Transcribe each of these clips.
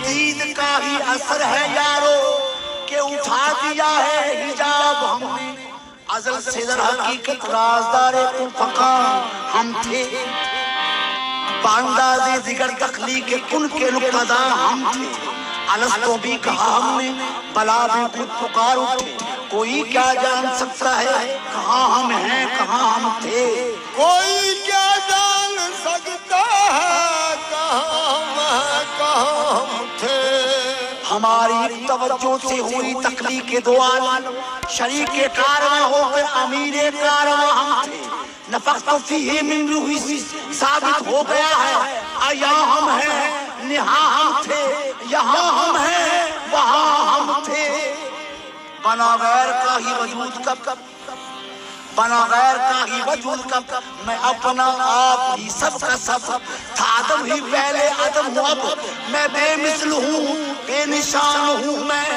दीद का ही असर है यारो के उठा दिया है हिजाब हमने। अजल से दर हकीकत राज़दारे फका हम थे, बांदाज़े जिगर तख्लीक़ कुन के नुक़दा हम थे। अलस्तो भी कहा हमने, बला भी खुद पुकार उठे। कोई क्या जान सकता है कहाँ हम हैं कहाँ हम थे। कोई क्या जान सकता है कहाँ हम हैं कहाँ हम थे। हमारी तवज्जो से हुई तख्लीक़ दो आलम, शरीके कारवां होकर अमीरे कारवां हम थे। नफ़ख़्तु फ़ीही मिन रूही साबित हो गया है, यहाँ हम हैं निहा हम थे, यहाँ हम हैं वहाँ हम थे। बना गैर का ही वजूद कब, बना गैर का ही वजूद कब, मैं अपना आप ही सब का सब था। आदम ही पहले आदम हूँ, अब मैं बेमिसल हूँ बेनिशान हूँ मैं।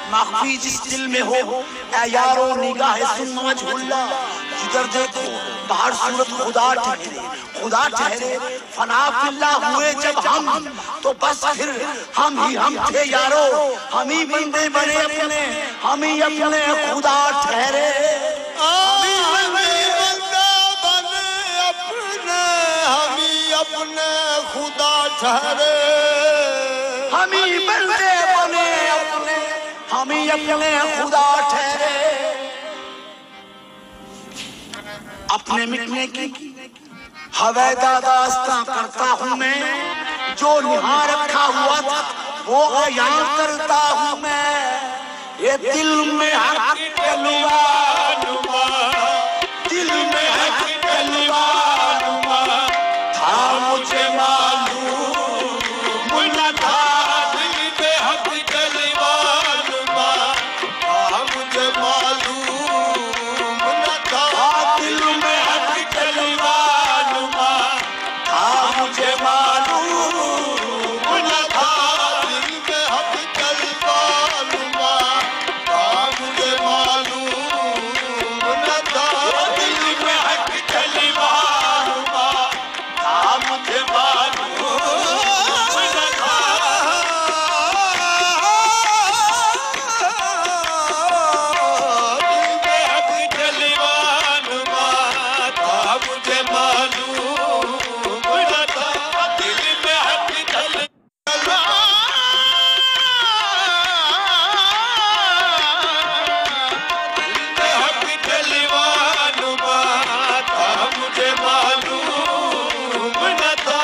मख्फी जिस दिल में हो ऐ यारो निगाह सुन मजहुल्ला, जिधर देखो बाहर सूरत खुदा ठहरे खुदा ठहरे। फना फिल्ला हुए जब हम तो बस फिर हम ही हम थे यारो। हम ही बंदे बने अपने, हम ही अपने खुदा ठहरे। अपने खुदा ठहरे। हम ही बंदे बने अपने, हम ही अपने खुदा ठहरे। अपने मिटने की हवैदा दास्तां करता हूँ मैं, जो निहा रखा हुआ था वो अयां करता हूँ मैं। ये दिल में हक कलवा नुमा, दिल में हक कलवा नुमा था मुझे मालूम न था। दिल में हक कलवा नुमा था मुझे मालूम न था। दिल में हक कलवा नुमा था मुझे मालूम न था। दिल में हक कलवा नुमा था मुझे मालूम न था। दिल में हक कलवा नुमा था मुझे मालूम न था।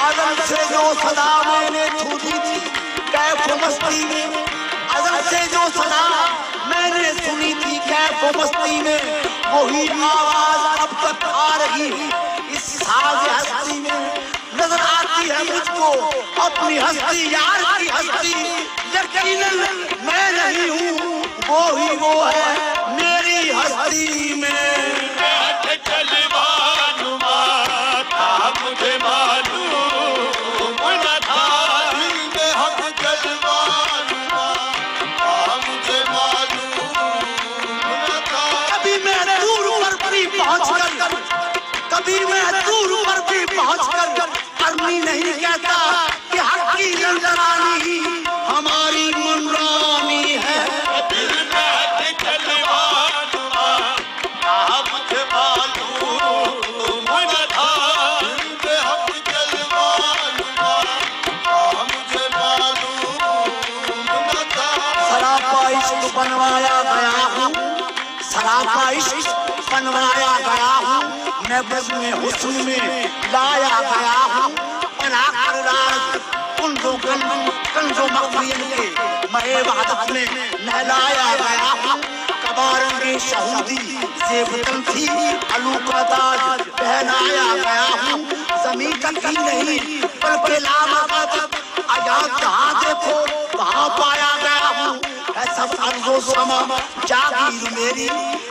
अज़ल से जो सदा मैंने सुनी थी कैफ मस्ती में, अज़ल से जो सदा मैंने सुनी थी कैफ मस्ती में, वही आवाज अब तक आ रही है इस साज़ हस्ती में। नजर आती है मुझको अपनी हस्ती यार की हस्ती, यकीनन मैं नहीं हूँ वो है मेरी हस्ती में। मुझे मालूम न था। दिल में हक कलवा नुमा था मुझे मालूम न था। कभी मैं दूर पर भी पहुंचकर, कभी मैं दूर पर भी पहुंचकर अरनी नहीं कहता कि हक की नजरानी हमारी मनरानी है। दिल में हक कलवा नुमा था मुझे मालूम न था। दिल में हक कलवा नुमा था मुझे मालूम न था। सरापा इश्क बनवाया गया हूँ, सरापा इश्क बनवाया गया हूँ, मैं बज़्म हुस्न में लाया गया हूँ। बना कर राज कंजो मखफियन के मैं वहदत में नहलाया गया हूँ। कबारंगे शहूदी ज़ेबतन थी अलू का ताज पहनाया गया हूँ। ज़मीन तक ही नहीं बल्कि लामकात आयात जहाँ देखो वहाँ पाया गया हूँ। सब अर्ज़ो समा जागीर मेरी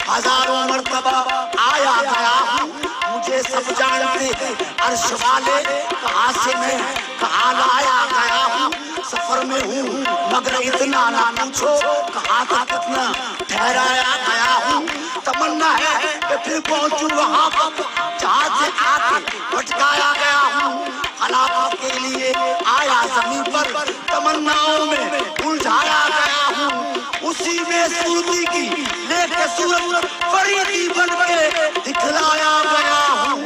हजारों मर्तबा आया गया हूँ। मुझे सब जानते अर्श वाले कहाँ से मैं कहाँ लाया गया हूँ। सफर में हूँ मगर इतना ना पूछो कहाँ तक कितना ठहराया गया हूँ। तमन्ना है कि फिर पहुँचूं वहाँ पर जहाँ से आके भटकाया गया हूँ। खलाफत के लिए आया जमीन पर तमन्नाओं में उलझाया गया हूँ। उसी में सूरती की लेके सूरत फरीदी बन के दिखलाया गया हूँ।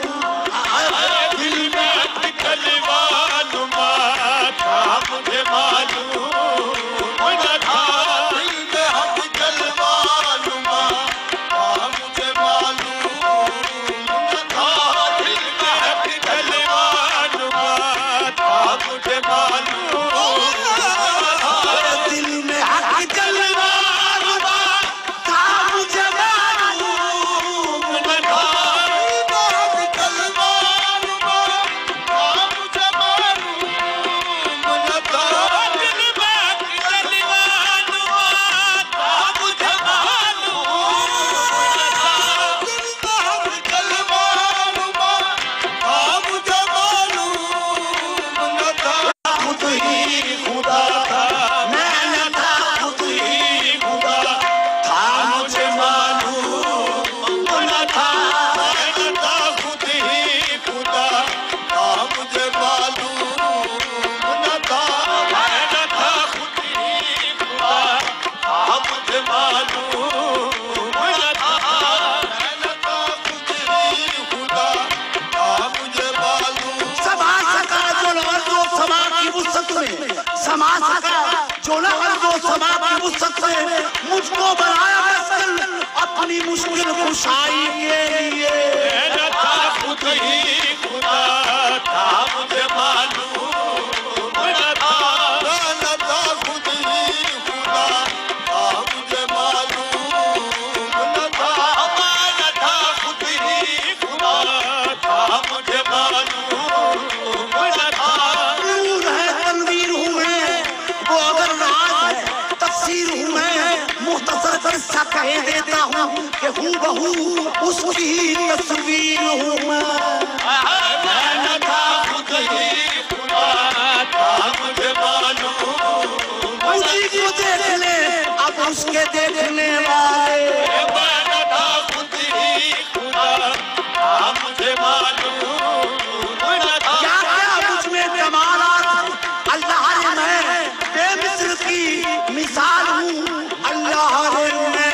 दिल में कलवा नुमा था मुझे मालूम न था। दिल में हम कलवा नुमा था मुझे मालूम न था। दिल में हम कलवा नुमा था मुझे मालूम। दिल में हक जलवा नुमा था मुझे मालूम न था। समाज का जो न जो समाज की वुसअत से मुझको बनाया मसल अपनी मुश्किल कुशाई के लिए। न था खुद ही खुदा था मुझे मालूम न था। न था खुद ही खुदा था मुझे मालूम न था। न था खुद ही खुदा था मुझे मालूम न था। नूर है तनवीर हूँ मैं वो अगर राज है तफसीर हूँ मैं मुख्तसर किस्सा कह देता हूँ कि हूबहू उसकी ही तस्वीर हूँ मैं। न था खुद ही खुदा था मुझे मालूम उसी को देख ले अब उसके देखने वाले। न था खुद ही खुदा था मुझे मालूम न था। क्या क्या मुझ में कमालात अल्लाह ने मैं बेमिसाल की मिसाल हूँ अल्लाह ने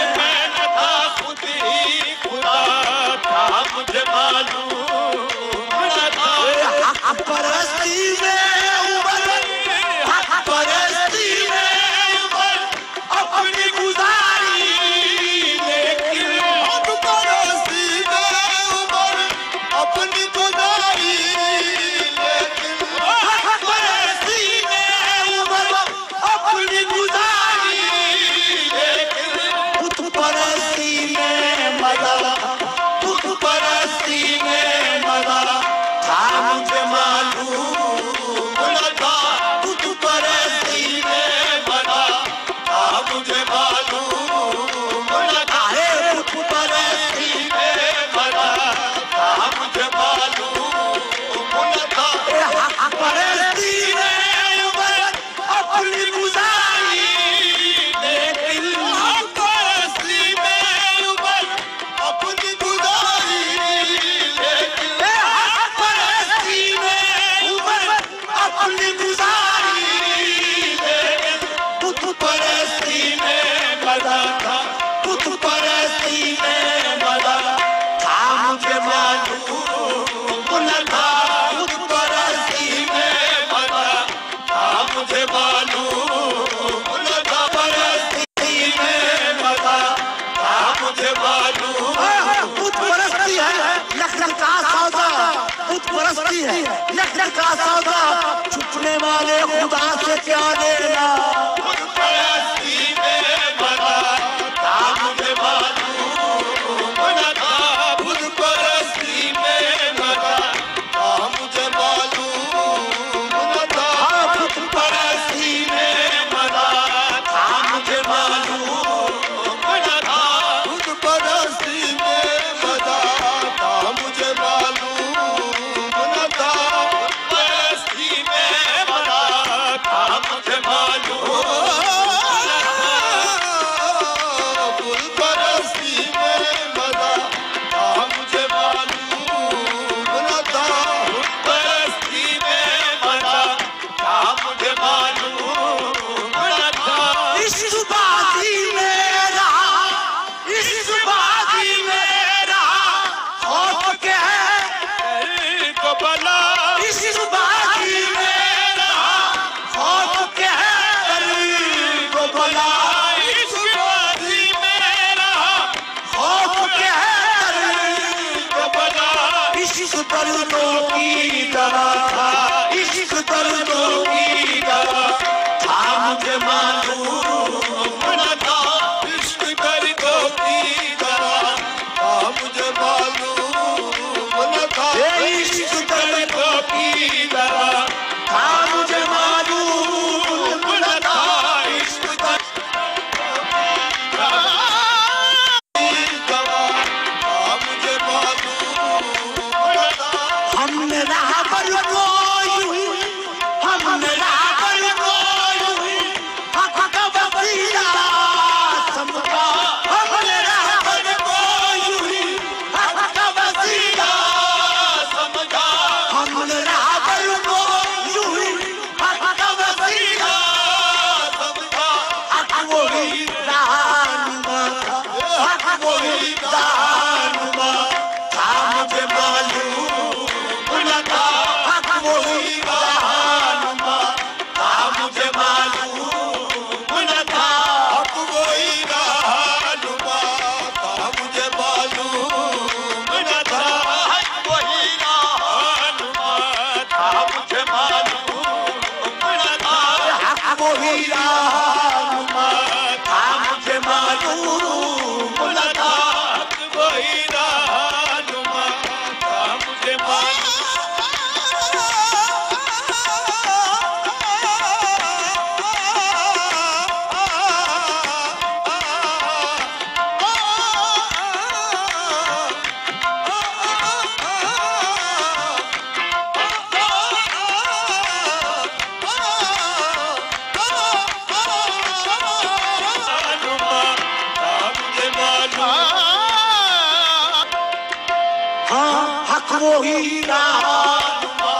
मैं। न था खुद ही खुदा था मुझे मालूम न था। हक परस्ती में उमर हक परस्ती में उमर अपनी गुजारी लेकिन हक परस्ती में उमर अपनी गुजारी लेकिन। हक परस्ती में उमर अपनी गुजारी लेकिन बुत परस्ती में मजा बुत परस्ती में मजा था मुझे मालूम न था। बुत परस्ती में मजा था मुझे मालूम न था। आहे बुत परस्ती मजा था मुझे मालूम न था। हक परस्ती में उमर अपनी गुजारी लेकिन हक परस्ती में उमर अपनी गुजारी लेकिन। हक परस्ती में उमर अपनी गुजारी लेकिन बुत परस्ती में मजा था बुत परस्ती में मजा था मुझे मालूम न था। बुत परस्ती में मजा था मुझे मालूम न था। परस्ती में मजा था मुझे मालूम बुत परस्ती है लख लख का सौदा बुत परस्ती है लख लख का सौदा छुपने वाले खुदा से क्या लेना। खुद परस्ती में मजा था मुझे मालूम न था। खुद परस्ती में मजा था मुझे मालूम न था। बुत परस्ती में मजा था मुझे मालूम न था। खुद परस्ती में मजा था मुझे मालूम न था। परस्ती में मजा था मुझे मालूम की दवा था, इश्क दर्दों की दवा था, मुझे मालूम न था। इश्क दर्दों की दवा था, मुझे मालूम न था। इश्क दर्दों की दवा था, मुझे मालूम न था। इश्क हमने राहबर को यूं, हमने राहबर को यूं, हक का वसीला समझा। हमने राहबर को यूं, हक का वसीला समझा। हमने राहबर को यूं, हक का वसीला समझा। हक वही रहनुमा था, हक वही रहनुमा था, मुझे मालूम न था। हक वही रहनुमा था, मुझे मालूम न था। हक वही रहनुमा था, मुझे मालूम न था। हक वही रहनुमा था, मुझे मालूम न था। हक वही रहनुमा था, मुझे मालूम न था। हक वही रहनुमा था, मुझे मालूम। हाँ, हक वही रहनुमा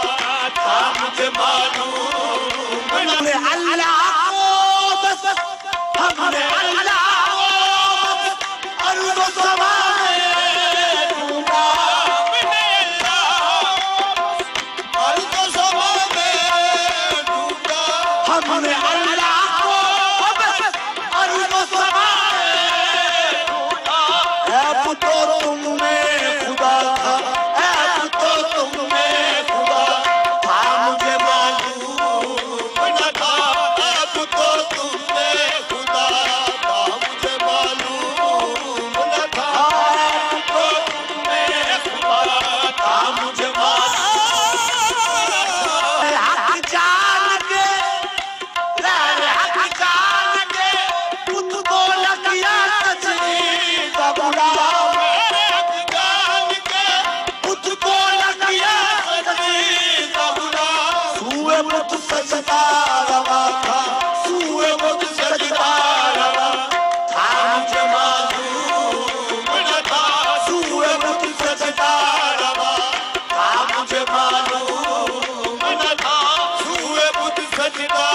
था, मुझे मालूम न था। अल्लाह को बस, हमने अल्लाह को बस अर्ज़ व समा में ढूंढा। हमने अल्लाह को बस अर्ज़ व समा में ढूंढा। ऐब तो तुम में खुदा था, ऐब तो तुम में खुदा था, मुझे मालूम न था। अब तो तुमने खुदा था, मुझे मालूम न था। ऐब तो तुम में खुदा था, मुझे मालूम। हक जान के, हक जान के, खुद को लगिया तजरीद गुलाम। जान के खुद को लगिया तजरीद गुलाम। सूए बुत सजदा रवा था, सूए बुत सजदा रवा था, मुझे मालूम न था। सूए बुत सजदा रवा था, मुझे मालूम न था। सूए बुत सजदा